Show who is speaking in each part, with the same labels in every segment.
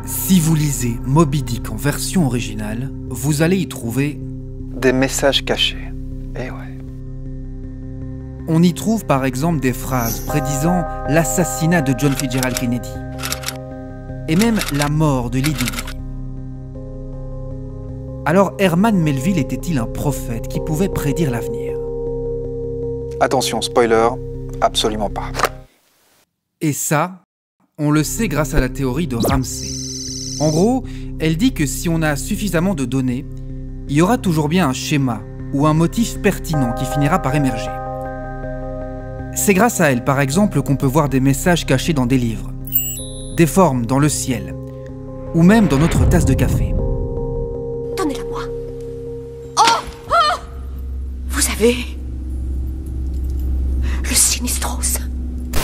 Speaker 1: Si vous lisez Moby Dick en version originale, vous allez y trouver
Speaker 2: des messages cachés. Eh ouais.
Speaker 1: On y trouve par exemple des phrases prédisant l'assassinat de John Fitzgerald Kennedy et même la mort de Lady Di. Alors Herman Melville était-il un prophète qui pouvait prédire l'avenir?
Speaker 2: Attention, spoiler, absolument pas.
Speaker 1: Et ça, on le sait grâce à la théorie de Ramsey. En gros, elle dit que si on a suffisamment de données, il y aura toujours bien un schéma ou un motif pertinent qui finira par émerger. C'est grâce à elle, par exemple, qu'on peut voir des messages cachés dans des livres, des formes dans le ciel, ou même dans notre tasse de café.
Speaker 3: Donnez-la-moi. Oh! Oh! Vous avez... le Sinistros.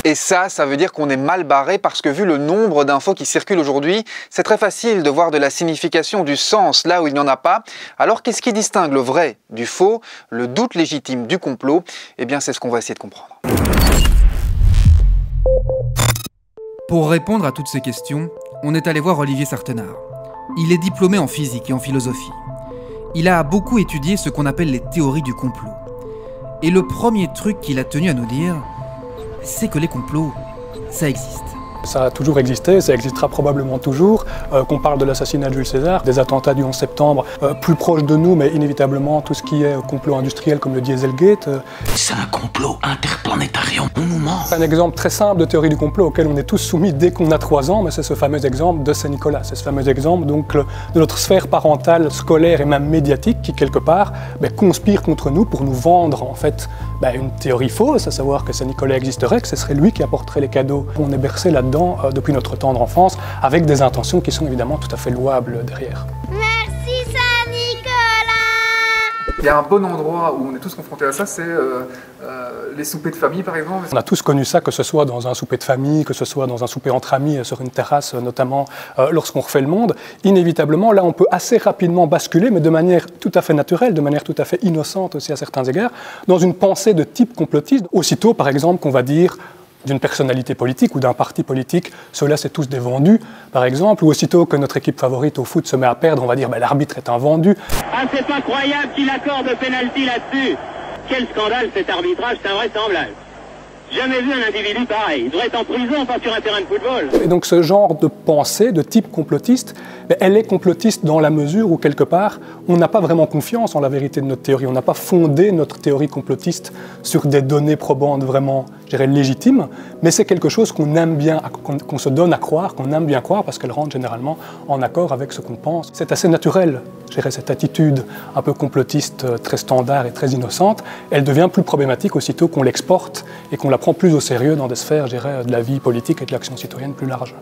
Speaker 2: Et ça veut dire qu'on est mal barré parce que vu le nombre d'infos qui circulent aujourd'hui, c'est très facile de voir de la signification, du sens là où il n'y en a pas. Alors qu'est-ce qui distingue le vrai du faux, le doute légitime du complot? Eh bien c'est ce qu'on va essayer de comprendre.
Speaker 1: Pour répondre à toutes ces questions, on est allé voir Olivier Sartenard. Il est diplômé en physique et en philosophie. Il a beaucoup étudié ce qu'on appelle les théories du complot. Et le premier truc qu'il a tenu à nous dire, c'est que les complots, ça existe.
Speaker 4: Ça a toujours existé, ça existera probablement toujours. Qu'on parle de l'assassinat de Jules César, des attentats du 11 septembre, plus proches de nous, mais inévitablement tout ce qui est complot industriel comme le Dieselgate.
Speaker 5: C'est un complot interplanétarium, on nous ment.
Speaker 4: C'est un exemple très simple de théorie du complot auquel on est tous soumis dès qu'on a 3 ans, mais c'est ce fameux exemple de Saint-Nicolas. C'est ce fameux exemple donc, de notre sphère parentale, scolaire et même médiatique qui, quelque part, conspire contre nous pour nous vendre en fait une théorie fausse, à savoir que Saint-Nicolas existerait, que ce serait lui qui apporterait les cadeaux. On est bercé là-dedans depuis notre tendre enfance, avec des intentions qui sont évidemment tout à fait louables derrière.
Speaker 6: Merci Saint-Nicolas.
Speaker 7: Il y a un bon endroit où on est tous confrontés à ça, c'est les soupers de famille par exemple.
Speaker 4: On a tous connu ça, que ce soit dans un souper de famille, que ce soit dans un souper entre amis, sur une terrasse notamment, lorsqu'on refait le monde. Inévitablement, là on peut assez rapidement basculer, mais de manière tout à fait naturelle, de manière tout à fait innocente aussi à certains égards, dans une pensée de type complotiste. Aussitôt par exemple qu'on va dire d'une personnalité politique ou d'un parti politique, ceux-là c'est tous des vendus, par exemple, ou aussitôt que notre équipe favorite au foot se met à perdre, on va dire l'arbitre est un vendu.
Speaker 8: Ah, c'est incroyable qu'il accorde le pénalty là-dessus. Quel scandale cet arbitrage, c'est invraisemblable. Jamais vu un individu pareil. Il devrait être en prison, pas sur un terrain de football.
Speaker 4: Et donc ce genre de pensée, de type complotiste, elle est complotiste dans la mesure où, quelque part, on n'a pas vraiment confiance en la vérité de notre théorie. On n'a pas fondé notre théorie complotiste sur des données probantes vraiment, je dirais, légitimes, mais c'est quelque chose qu'on aime bien, qu'on se donne à croire, qu'on aime bien croire, parce qu'elle rentre généralement en accord avec ce qu'on pense. C'est assez naturel, je dirais, cette attitude un peu complotiste, très standard et très innocente. Elle devient plus problématique aussitôt qu'on l'exporte et qu'on la prend plus au sérieux dans des sphères, je dirais, de la vie politique et de l'action citoyenne plus large.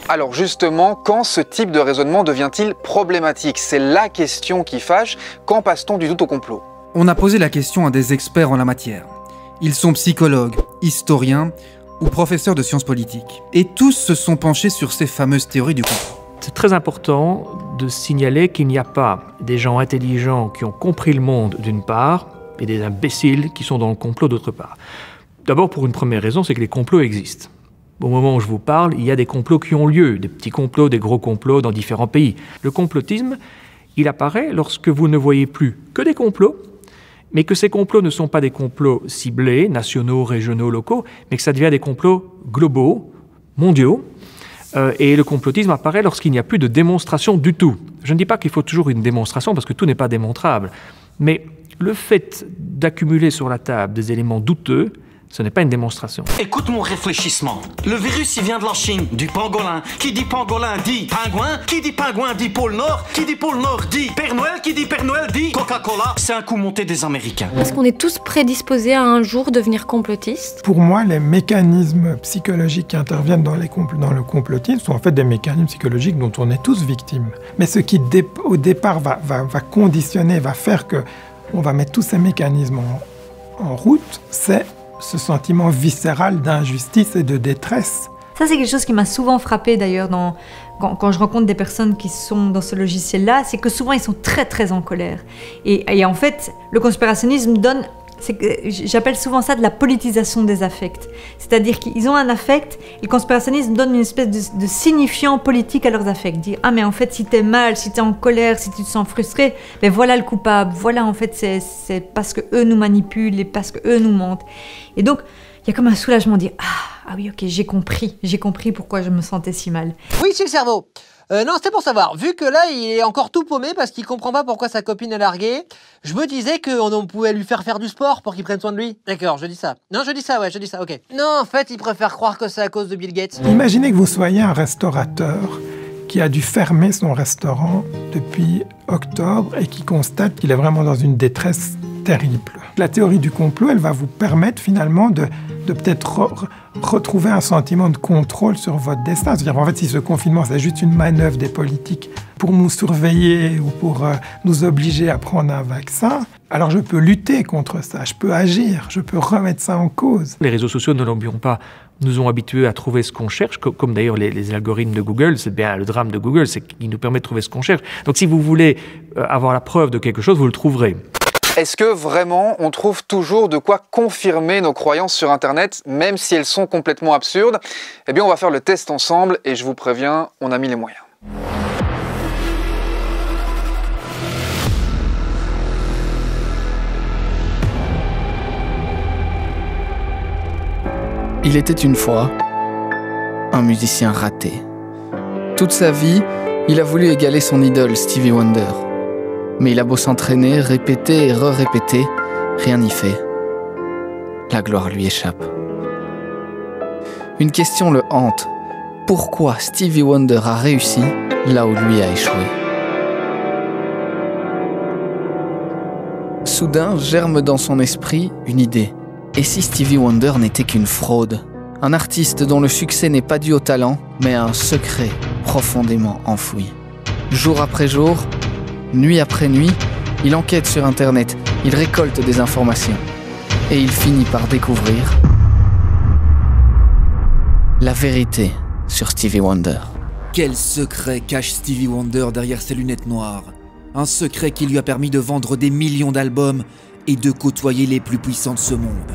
Speaker 2: Alors justement, quand ce type de raisonnement devient-il problématique? C'est la question qui fâche. Quand passe-t-on du doute au complot?
Speaker 1: On a posé la question à des experts en la matière. Ils sont psychologues, historiens ou professeurs de sciences politiques. Et tous se sont penchés sur ces fameuses théories du complot.
Speaker 9: C'est très important de signaler qu'il n'y a pas des gens intelligents qui ont compris le monde d'une part et des imbéciles qui sont dans le complot d'autre part. D'abord, pour une première raison, c'est que les complots existent. Au moment où je vous parle, il y a des complots qui ont lieu, des petits complots, des gros complots dans différents pays. Le complotisme, il apparaît lorsque vous ne voyez plus que des complots, mais que ces complots ne sont pas des complots ciblés, nationaux, régionaux, locaux, mais que ça devient des complots globaux, mondiaux. Et le complotisme apparaît lorsqu'il n'y a plus de démonstration du tout. Je ne dis pas qu'il faut toujours une démonstration, parce que tout n'est pas démontrable, mais le fait d'accumuler sur la table des éléments douteux, ce n'est pas une démonstration.
Speaker 5: Écoute mon réfléchissement. Le virus, il vient de la Chine, du pangolin. Qui dit pangolin dit pingouin. Qui dit pingouin dit pôle Nord. Qui dit pôle Nord dit Père Noël. Qui dit Père Noël dit Coca-Cola. C'est un coup monté des Américains.
Speaker 10: Est-ce qu'on est tous prédisposés à un jour devenir complotistes?
Speaker 11: Pour moi, les mécanismes psychologiques qui interviennent dans le complotisme sont en fait des mécanismes psychologiques dont on est tous victimes. Mais ce qui, au départ, va conditionner, va faire qu'on va mettre tous ces mécanismes en route, c'est ce sentiment viscéral d'injustice et de détresse.
Speaker 12: Ça, c'est quelque chose qui m'a souvent frappé d'ailleurs quand je rencontre des personnes qui sont dans ce logiciel-là, c'est que souvent ils sont très très en colère. Et en fait, le conspirationnisme donne J'appelle souvent ça de la politisation des affects. C'est-à-dire qu'ils ont un affect et le conspirationnisme donne une espèce de signifiant politique à leurs affects. Dire « Ah mais en fait si t'es mal, si t'es en colère, si tu te sens frustré, ben voilà le coupable. Voilà en fait c'est parce que eux nous manipulent et parce que eux nous mentent. » Et donc il y a comme un soulagement de dire « Ah oui ok, j'ai compris pourquoi je me sentais si mal. »
Speaker 13: Oui, c'est le cerveau. Non, c'était pour savoir. Vu que là, il est encore tout paumé parce qu'il comprend pas pourquoi sa copine est larguée, je me disais qu'on pouvait lui faire du sport pour qu'il prenne soin de lui. D'accord, je dis ça. Non, je dis ça, ok. Non, en fait, il préfère croire que c'est à cause de Bill Gates.
Speaker 11: Imaginez que vous soyez un restaurateur qui a dû fermer son restaurant depuis octobre et qui constate qu'il est vraiment dans une détresse terrible. La théorie du complot, elle va vous permettre finalement de peut-être retrouver un sentiment de contrôle sur votre destin. C'est-à-dire en fait, si ce confinement, c'est juste une manœuvre des politiques pour nous surveiller ou pour nous obliger à prendre un vaccin, alors je peux lutter contre ça, je peux agir, je peux remettre ça en cause.
Speaker 9: Les réseaux sociaux, ne l'oublions pas, nous ont habitués à trouver ce qu'on cherche, comme d'ailleurs les algorithmes de Google. C'est bien le drame de Google, c'est qu'ils nous permettent de trouver ce qu'on cherche. Donc si vous voulez avoir la preuve de quelque chose, vous le trouverez.
Speaker 2: Est-ce que vraiment on trouve toujours de quoi confirmer nos croyances sur Internet, même si elles sont complètement absurdes? Eh bien on va faire le test ensemble et je vous préviens, on a mis les moyens.
Speaker 14: Il était une fois un musicien raté. Toute sa vie, il a voulu égaler son idole Stevie Wonder. Mais il a beau s'entraîner, répéter et re-répéter, rien n'y fait. La gloire lui échappe. Une question le hante. Pourquoi Stevie Wonder a réussi là où lui a échoué? Soudain germe dans son esprit une idée. Et si Stevie Wonder n'était qu'une fraude? Un artiste dont le succès n'est pas dû au talent, mais à un secret profondément enfoui. Jour après jour, nuit après nuit, il enquête sur Internet, il récolte des informations. Et il finit par découvrir la vérité sur Stevie Wonder.
Speaker 1: Quel secret cache Stevie Wonder derrière ses lunettes noires? Un secret qui lui a permis de vendre des millions d'albums et de côtoyer les plus puissants de ce monde.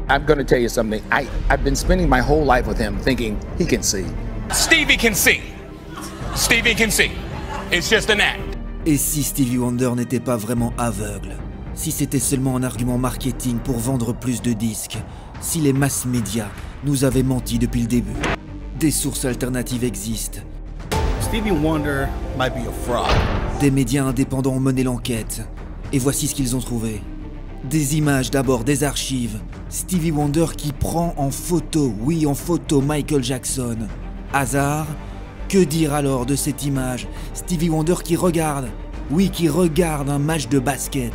Speaker 15: I'm going to tell you something. I've been spending my whole life with him thinking he can see. Stevie can see. Stevie can see. It's just an act.
Speaker 1: Et si Stevie Wonder n'était pas vraiment aveugle? Si c'était seulement un argument marketing pour vendre plus de disques? Si les masses médias nous avaient menti depuis le début? Des sources alternatives existent.
Speaker 16: Stevie Wonder might be a fraud.
Speaker 1: Des médias indépendants ont mené l'enquête. Et voici ce qu'ils ont trouvé. Des images d'abord, des archives. Stevie Wonder qui prend en photo, oui en photo, Michael Jackson. Hasard? Que dire alors de cette image? Stevie Wonder qui regarde, oui qui regarde un match de basket.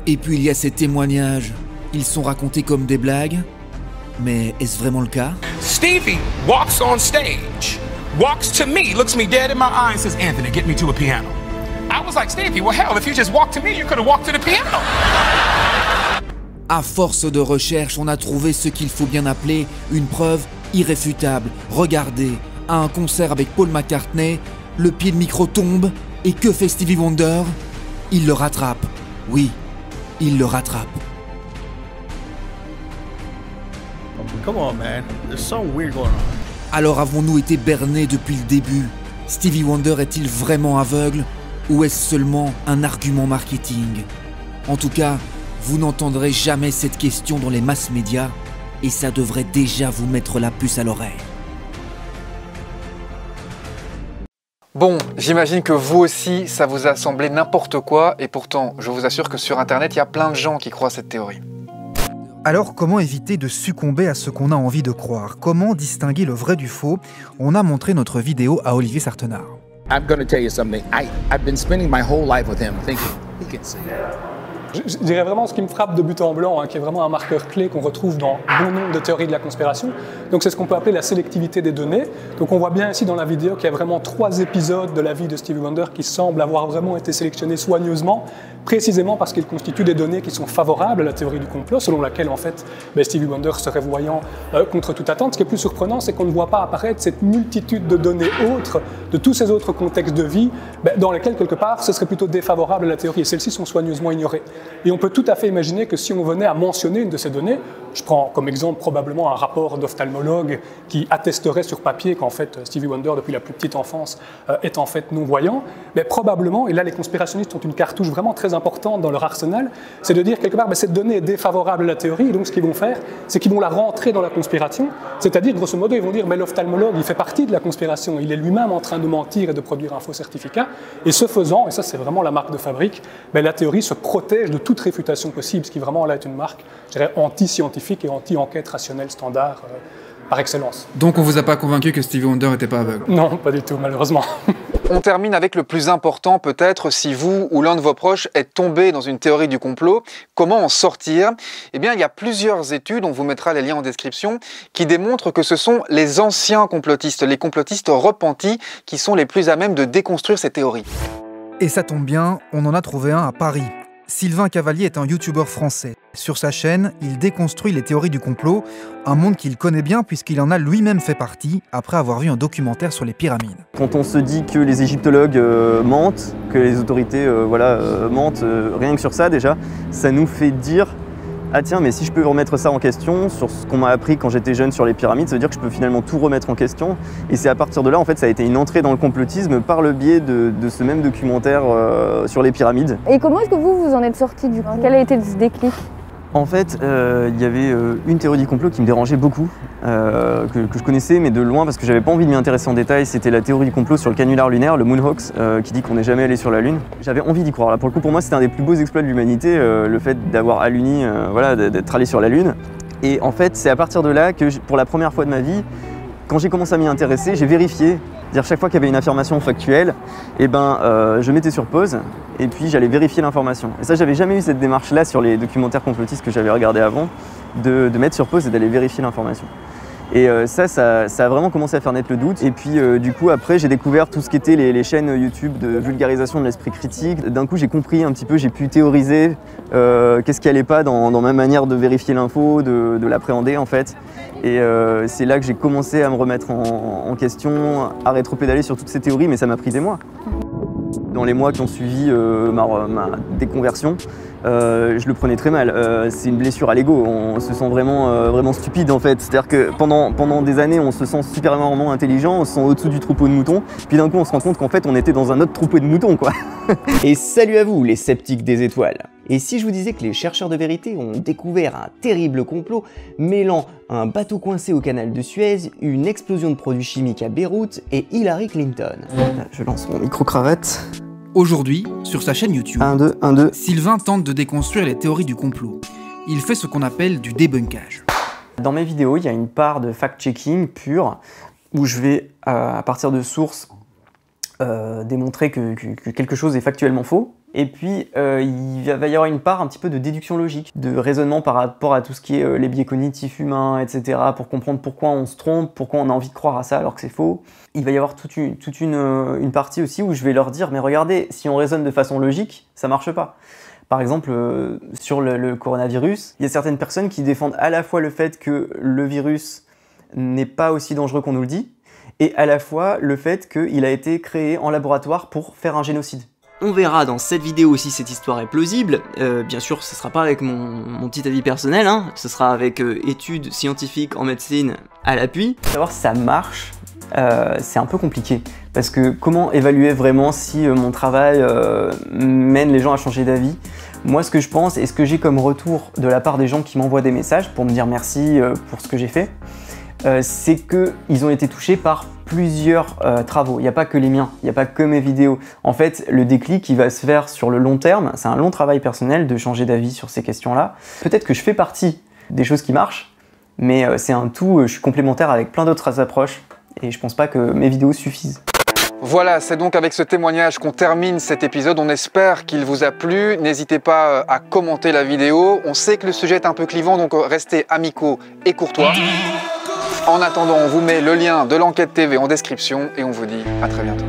Speaker 1: Et puis il y a ces témoignages. Ils sont racontés comme des blagues. Mais est-ce vraiment le cas?
Speaker 15: Stevie walks on stage, walks to me, looks me dead in my eye and says, Anthony, get me to a piano. I was like, Stevie, well hell, if you just walked to me, you could have walked to the piano.
Speaker 1: À force de recherche, on a trouvé ce qu'il faut bien appeler une preuve irréfutable. Regardez, à un concert avec Paul McCartney, le pied de micro tombe, et que fait Stevie Wonder? Il le rattrape. Oui, il le rattrape.
Speaker 16: Come on, man. There's something weird going on.
Speaker 1: Alors avons-nous été bernés depuis le début? Stevie Wonder est-il vraiment aveugle? Ou est-ce seulement un argument marketing? En tout cas, vous n'entendrez jamais cette question dans les masses médias, et ça devrait déjà vous mettre la puce à l'oreille.
Speaker 2: Bon, j'imagine que vous aussi, ça vous a semblé n'importe quoi, et pourtant, je vous assure que sur Internet, il y a plein de gens qui croient cette théorie.
Speaker 1: Alors, comment éviter de succomber à ce qu'on a envie de croire? Comment distinguer le vrai du faux? On a montré notre vidéo à Olivier Sartenard.
Speaker 15: I'm going to tell you something. I've been spending my whole life with him thinking he can see.
Speaker 4: Je dirais vraiment ce qui me frappe de but en blanc, qui est vraiment un marqueur clé qu'on retrouve dans bon nombre de théories de la conspiration. Donc c'est ce qu'on peut appeler la sélectivité des données. Donc on voit bien ici dans la vidéo qu'il y a vraiment 3 épisodes de la vie de Stevie Wonder qui semblent avoir vraiment été sélectionnés soigneusement, précisément parce qu'ils constituent des données qui sont favorables à la théorie du complot, selon laquelle en fait Stevie Wonder serait voyant contre toute attente. Ce qui est plus surprenant, c'est qu'on ne voit pas apparaître cette multitude de données autres, de tous ces autres contextes de vie, dans lesquels quelque part ce serait plutôt défavorable à la théorie, et celles-ci sont soigneusement ignorées. Et on peut tout à fait imaginer que si on venait à mentionner une de ces données, je prends comme exemple probablement un rapport d'ophtalmologue qui attesterait sur papier qu'en fait Stevie Wonder, depuis la plus petite enfance, est en fait non-voyant, mais probablement, et là les conspirationnistes ont une cartouche vraiment très importante dans leur arsenal, c'est de dire quelque part, cette donnée est défavorable à la théorie, et donc ce qu'ils vont faire, c'est qu'ils vont la rentrer dans la conspiration, c'est-à-dire grosso modo, ils vont dire, mais l'ophtalmologue, il fait partie de la conspiration, il est lui-même en train de mentir et de produire un faux certificat, et ce faisant, et ça c'est vraiment la marque de fabrique, la théorie se protège de toute réfutation possible, ce qui vraiment là est une marque, je dirais, anti-scientifique et anti-enquête rationnelle standard par excellence.
Speaker 1: Donc on vous a pas convaincu que Stevie Wonder n'était pas aveugle?
Speaker 4: Non, pas du tout, malheureusement.
Speaker 2: On termine avec le plus important peut-être, si vous ou l'un de vos proches est tombé dans une théorie du complot, comment en sortir? Eh bien, il y a plusieurs études, on vous mettra les liens en description, qui démontrent que ce sont les anciens complotistes, les complotistes repentis, qui sont les plus à même de déconstruire ces théories.
Speaker 1: Et ça tombe bien, on en a trouvé un à Paris. Sylvain Cavalier est un youtubeur français. Sur sa chaîne, il déconstruit les théories du complot, un monde qu'il connaît bien puisqu'il en a lui-même fait partie, après avoir vu un documentaire sur les pyramides.
Speaker 17: Quand on se dit que les égyptologues mentent, que les autorités mentent, rien que sur ça déjà, ça nous fait dire ah tiens, mais si je peux remettre ça en question, sur ce qu'on m'a appris quand j'étais jeune sur les pyramides, ça veut dire que je peux finalement tout remettre en question. Et c'est à partir de là, en fait, ça a été une entrée dans le complotisme par le biais de ce même documentaire sur les pyramides.
Speaker 18: Et comment est-ce que vous en êtes sorti du coup? Quel a été ce déclic?
Speaker 17: En fait, il y avait une théorie du complot qui me dérangeait beaucoup, que je connaissais mais de loin parce que j'avais pas envie de m'y intéresser en détail. C'était la théorie du complot sur le canular lunaire, le Moonhoax, qui dit qu'on n'est jamais allé sur la Lune. J'avais envie d'y croire. Là, pour le coup, pour moi, c'était un des plus beaux exploits de l'humanité, le fait d'avoir alluni, d'être allé sur la Lune. Et en fait, c'est à partir de là que, pour la première fois de ma vie, quand j'ai commencé à m'y intéresser, j'ai vérifié. C'est-à-dire chaque fois qu'il y avait une affirmation factuelle, je mettais sur pause et puis j'allais vérifier l'information. Et ça, j'avais jamais eu cette démarche-là sur les documentaires complotistes que j'avais regardés avant, de mettre sur pause et d'aller vérifier l'information. Et ça a vraiment commencé à faire naître le doute. Et puis du coup, après, j'ai découvert tout ce qui était les chaînes YouTube de vulgarisation de l'esprit critique. D'un coup, j'ai compris un petit peu, j'ai pu théoriser qu'est-ce qui allait pas dans ma manière de vérifier l'info, de l'appréhender en fait. Et c'est là que j'ai commencé à me remettre en question, à rétropédaler sur toutes ces théories, mais ça m'a pris des mois. Dans les mois qui ont suivi ma déconversion, je le prenais très mal. C'est une blessure à l'ego, on se sent vraiment stupide en fait. C'est-à-dire que pendant des années, on se sent supérieurement intelligent, on se sent au-dessous du troupeau de moutons, puis d'un coup on se rend compte qu'en fait on était dans un autre troupeau de moutons quoi.
Speaker 19: Et salut à vous les sceptiques des étoiles. Et si je vous disais que les chercheurs de vérité ont découvert un terrible complot mêlant un bateau coincé au canal de Suez, une explosion de produits chimiques à Beyrouth et Hillary Clinton?
Speaker 17: Je lance mon micro-cravate.
Speaker 1: Aujourd'hui, sur sa chaîne YouTube,
Speaker 17: 1, 2.
Speaker 1: Sylvain tente de déconstruire les théories du complot. Il fait ce qu'on appelle du débunkage.
Speaker 17: Dans mes vidéos, il y a une part de fact-checking pure où je vais, à partir de sources, démontrer que quelque chose est factuellement faux. Et puis, il va y avoir une part un petit peu de déduction logique, de raisonnement par rapport à tout ce qui est les biais cognitifs humains, etc., pour comprendre pourquoi on se trompe, pourquoi on a envie de croire à ça alors que c'est faux. Il va y avoir toute une partie aussi où je vais leur dire, mais regardez, si on raisonne de façon logique, ça marche pas. Par exemple, sur le coronavirus, il y a certaines personnes qui défendent à la fois le fait que le virus n'est pas aussi dangereux qu'on nous le dit, et à la fois le fait qu'il a été créé en laboratoire pour faire un génocide.
Speaker 19: On verra dans cette vidéo si cette histoire est plausible. Bien sûr, ce sera pas avec mon petit avis personnel, hein. Ce sera avec études scientifiques en médecine à l'appui.
Speaker 17: Savoir si ça marche, c'est un peu compliqué. Parce que comment évaluer vraiment si mon travail mène les gens à changer d'avis? Moi, ce que je pense et ce que j'ai comme retour de la part des gens qui m'envoient des messages pour me dire merci pour ce que j'ai fait, c'est qu'ils ont été touchés par plusieurs travaux. Il n'y a pas que les miens, il n'y a pas que mes vidéos. En fait, le déclic, il va se faire sur le long terme. C'est un long travail personnel de changer d'avis sur ces questions-là. Peut-être que je fais partie des choses qui marchent, mais c'est un tout, je suis complémentaire avec plein d'autres approches et je pense pas que mes vidéos suffisent.
Speaker 2: Voilà, c'est donc avec ce témoignage qu'on termine cet épisode. On espère qu'il vous a plu. N'hésitez pas à commenter la vidéo. On sait que le sujet est un peu clivant, donc restez amicaux et courtois. En attendant, on vous met le lien de l'Enquête TV en description et on vous dit à très bientôt.